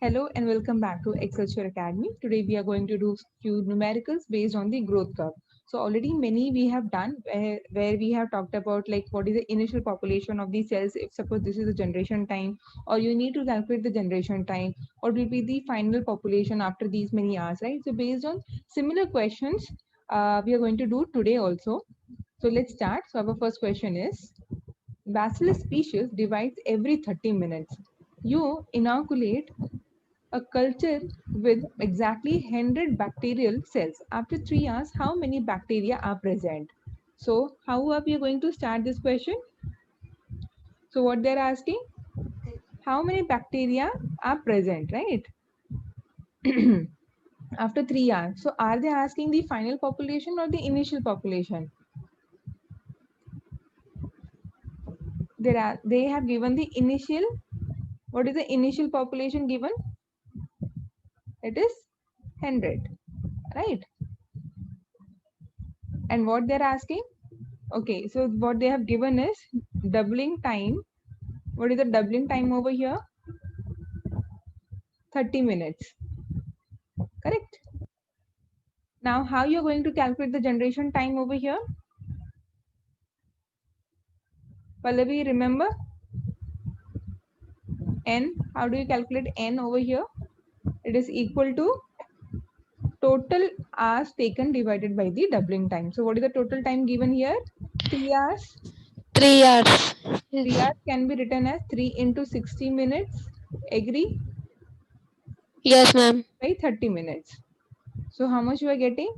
Hello and welcome back to Excelsior Academy. Today we are going to do few numericals based on the growth curve. So already many we have done where we have talked about like what is the initial population of the cells if suppose this is the generation time, or you need to calculate the generation time, what will be the final population after these many hours, right? So based on similar questions we are going to do today also. So let's start. So our first question is, Bacillus species divides every 30 minutes. You inoculate a culture with exactly 100 bacterial cells. After 3 hours, how many bacteria are present? So, how are we going to start this question? So, what they're asking? How many bacteria are present, right? After 3 hours. So, are they asking the final population or the initial population? They have given the initial. What is the initial population given? It is 100, right? And what they're asking? Okay, so what they have given is doubling time. What is the doubling time over here? 30 minutes. Correct. Now, how you're going to calculate the generation time over here? Pallavi, remember? N. How do you calculate N over here? It is equal to total hours taken divided by the doubling time. So, what is the total time given here? 3 hours. 3 hours. 3 Yes. hours can be written as 3 into 60 minutes. Agree? Yes, ma'am. By 30 minutes. So, how much you are getting?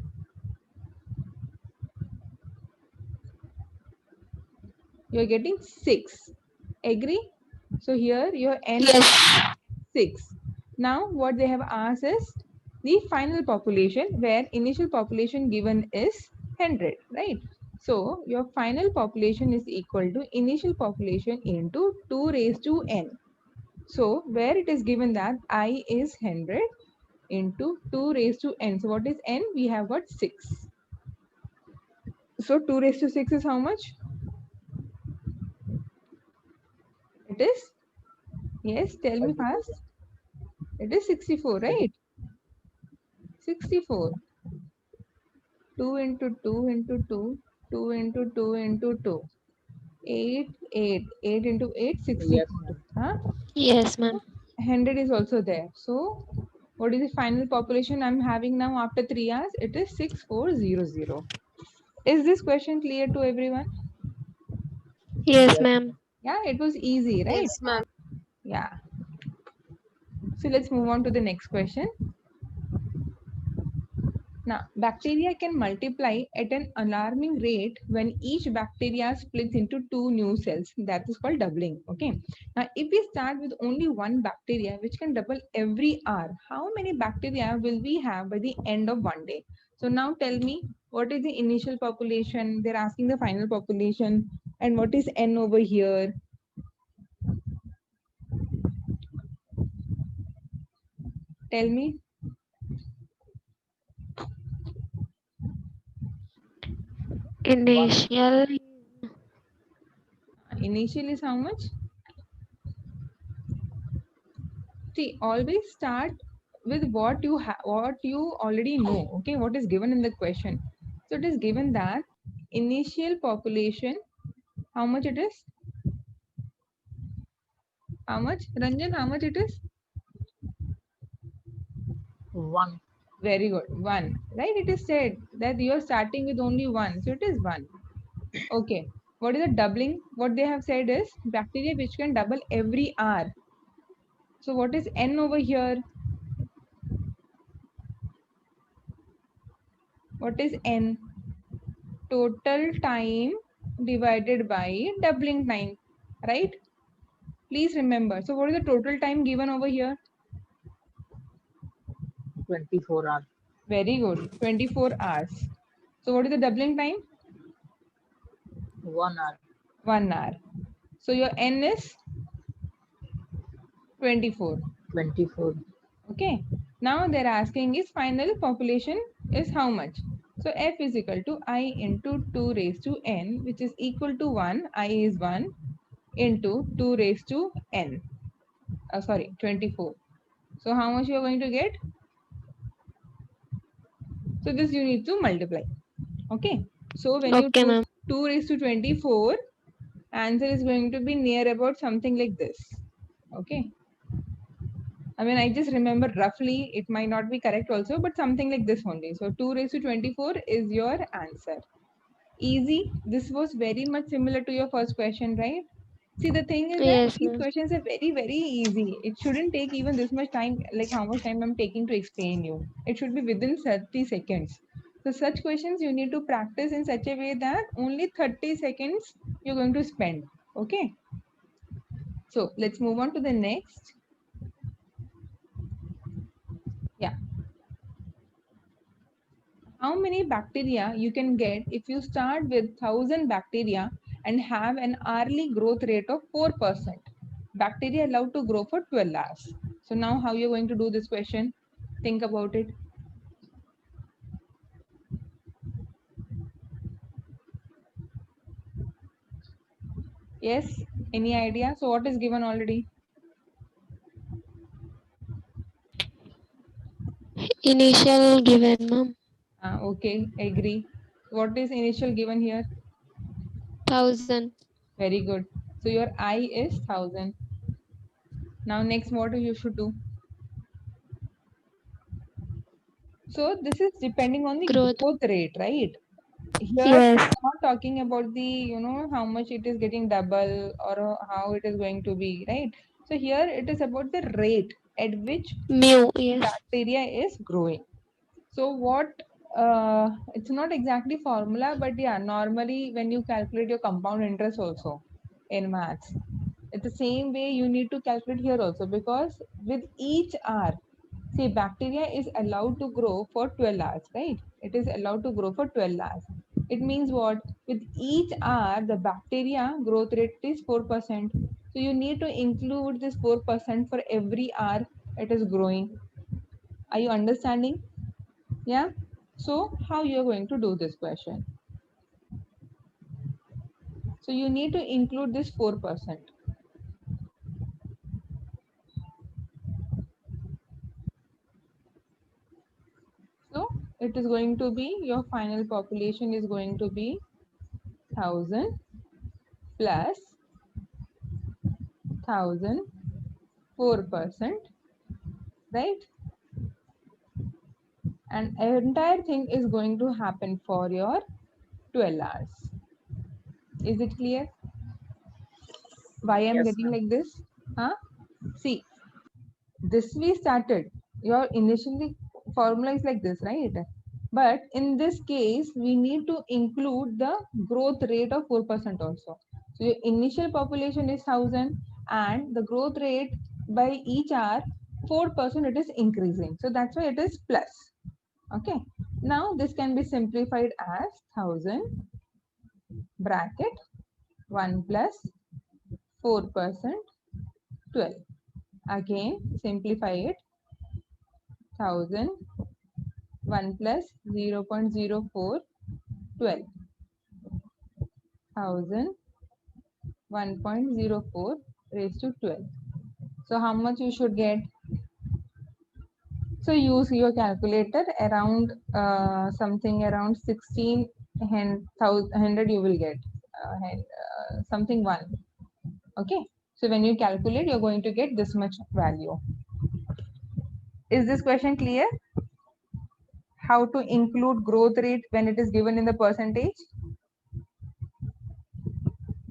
You are getting 6. Agree? So here your n is Yes. 6. Now what they have asked is the final population, where initial population given is 100, right? So your final population is equal to initial population into 2 raised to n. So where it is given that I is 100 into 2 raised to n. So what is n? We have got 6. So 2 raised to 6 is how much? It is, yes, tell me fast. It is 64, right? 64. 2 into 2 into 2, 2 into 2 into 2. 8, 8. 8 into 8, Yes, 64. ma'am. Huh? Yes, ma'am. 100 is also there. So, what is the final population I'm having now after 3 hours? It is 6400. Is this question clear to everyone? Yes, Yes, ma'am. ma'am. Yeah, it was easy, right? Yes, ma'am. Yeah. So, let's move on to the next question. Now, bacteria can multiply at an alarming rate when each bacteria splits into two new cells. That is called doubling. Okay. Now, if we start with only one bacteria, which can double every hour, how many bacteria will we have by the end of one day? So now tell me, what is the initial population? They're asking the final population. And what is N over here? Tell me. One. Initial. Initial is how much? See, always start with what you have, what you already know. Okay, what is given in the question. So it is given that initial population, how much it is? How much? Ranjan, how much it is? One. Very good. One. Right? It is said that you are starting with only one. So it is one. Okay. What is the doubling? What they have said is bacteria which can double every hour. So what is N over here? What is N? Total time divided by doubling time. Right? Please remember. So what is the total time given over here? 24 hours. Very good. 24 hours. So what is the doubling time? 1 hour. 1 hour. So your N is 24. 24. Okay. Now they're asking is final population is how much? So F is equal to I into 2 raised to N, which is equal to 1. I is 1 into 2 raised to N. Sorry, 24. So how much you are going to get? So this you need to multiply. Okay. So when you Okay, do ma'am. 2 raised to 24, answer is going to be near about something like this. Okay. I mean, I just remember roughly, it might not be correct also, but something like this only. So 2 raised to 24 is your answer. Easy. This was very much similar to your first question, right? See, the thing is that Yes, these ma'am. questions are very, very easy. It shouldn't take even this much time, like how much time I'm taking to explain you. It should be within 30 seconds. So such questions you need to practice in such a way that only 30 seconds you're going to spend. Okay. So let's move on to the next. Yeah. How many bacteria you can get if you start with 1000 bacteria and have an hourly growth rate of 4%? Bacteria allowed to grow for 12 hours. So now how you're going to do this question? Think about it. Yes, any idea? So what is given already? Initial given, ma'am. Okay, agree. What is initial given here? 1000. Very good. So your I is 1000. Now next what you should do? So this is depending on the Growth. growth rate, right? Here Yes. I'm not talking about the, how much it is getting double or how it is going to be, right? So here it is about the rate at which Mu. Yes. bacteria is growing. So what, it's not exactly formula, but yeah, normally when you calculate your compound interest also in maths, it's the same way you need to calculate here also, because with each hour, see, bacteria is allowed to grow for 12 hours, right? It is allowed to grow for 12 hours. It means what? With each hour, the bacteria growth rate is 4%. So you need to include this 4% for every hour it is growing. Are you understanding? Yeah. So how you are going to do this question? So you need to include this 4%. So it is going to be, your final population is going to be 1000 plus 1000 4%, right? And entire thing is going to happen for your 12 hours. Is it clear why I'm Yes, getting ma'am. like this? Huh? See, this we started. Your initially formula is like this, right? But in this case, we need to include the growth rate of 4% also. So your initial population is 1000 and the growth rate by each hour 4% it is increasing. So that's why it is plus. Okay. Now this can be simplified as 1000 bracket 1 plus 4% 12. Again simplify it, 1000 1 plus 0.04 12, 1000 1.04 raised to 12. So how much you should get? So use your calculator, around something around 1600 you will get, something one. Okay. So when you calculate, you're going to get this much value. Is this question clear? How to include growth rate when it is given in the percentage?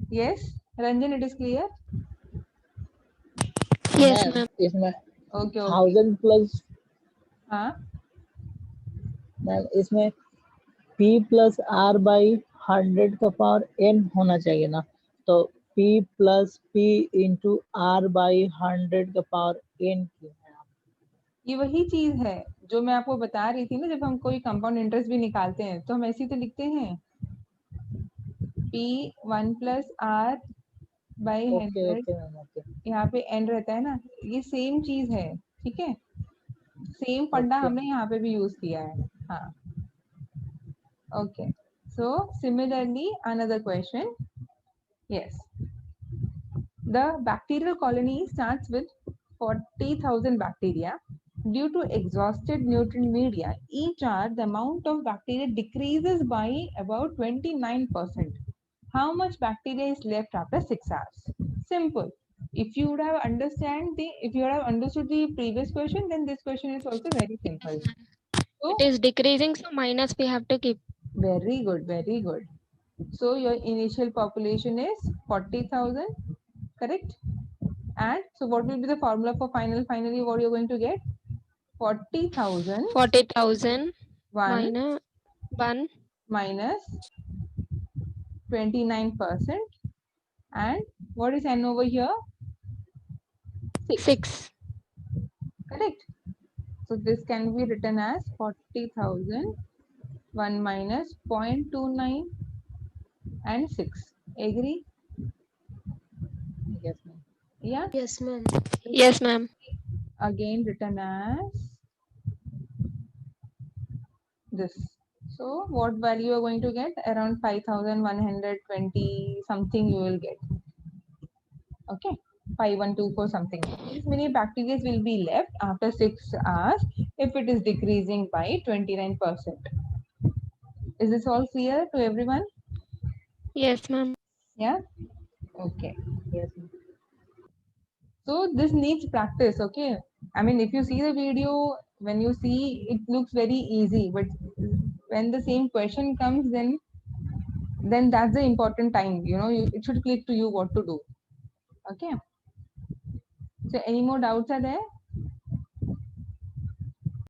Yes, Ranjan, it is clear. Yes, Ma'am, ma'am. इसमें Okay, okay. 1000 plus हाँ, ma'am इसमें P plus R by 100 का power N होना चाहिए ना, तो P plus P into R by 100 का power N क्यों है? ये वही चीज है जो मैं आपको बता रही थी ना, जब हम कोई कंपाउंड इंटरेस्ट भी निकालते हैं तो हम ऐसे ही तो लिखते हैं, P 1 plus R by okay 100, okay ma'am, okay यहाँ पे N रहता है ना, ये सेम चीज है, ठीक है? सेम फंडा ओके। हमने यहाँ पे भी यूज किया है. हाँ, okay. So similarly, another question. Yes, the bacterial colony starts with 40,000 bacteria. Due to exhausted nutrient media, each hour the amount of bacteria decreases by about 29%. How much bacteria is left after 6 hours? Simple. If you would have understood the previous question, then this question is also very simple. So It is decreasing, so minus we have to keep. very good, very good. So your initial population is 40,000, correct? And so what will be the formula for finally what you're going to get? 40,000 40,000 1 minus 1 minus 29%, and what is n over here? 6, 6. correct? So this can be written as 40,000 1 minus 0.29 and 6. Agree? Yes, ma'am. Yeah. Yes, ma'am. Yes, ma'am. Again written as this. So what value you are going to get? Around 5,120 something you will get. Okay, 5124 something. These many bacteria will be left after 6 hours if it is decreasing by 29%. Is this all clear to everyone? Yes, ma'am. Yeah. Okay. Yes, ma'am. So this needs practice. Okay. I mean, if you see the video, when you see, it looks very easy, but when the same question comes, then that's the important time. You know, it should click to you what to do. Okay. So any more doubts are there?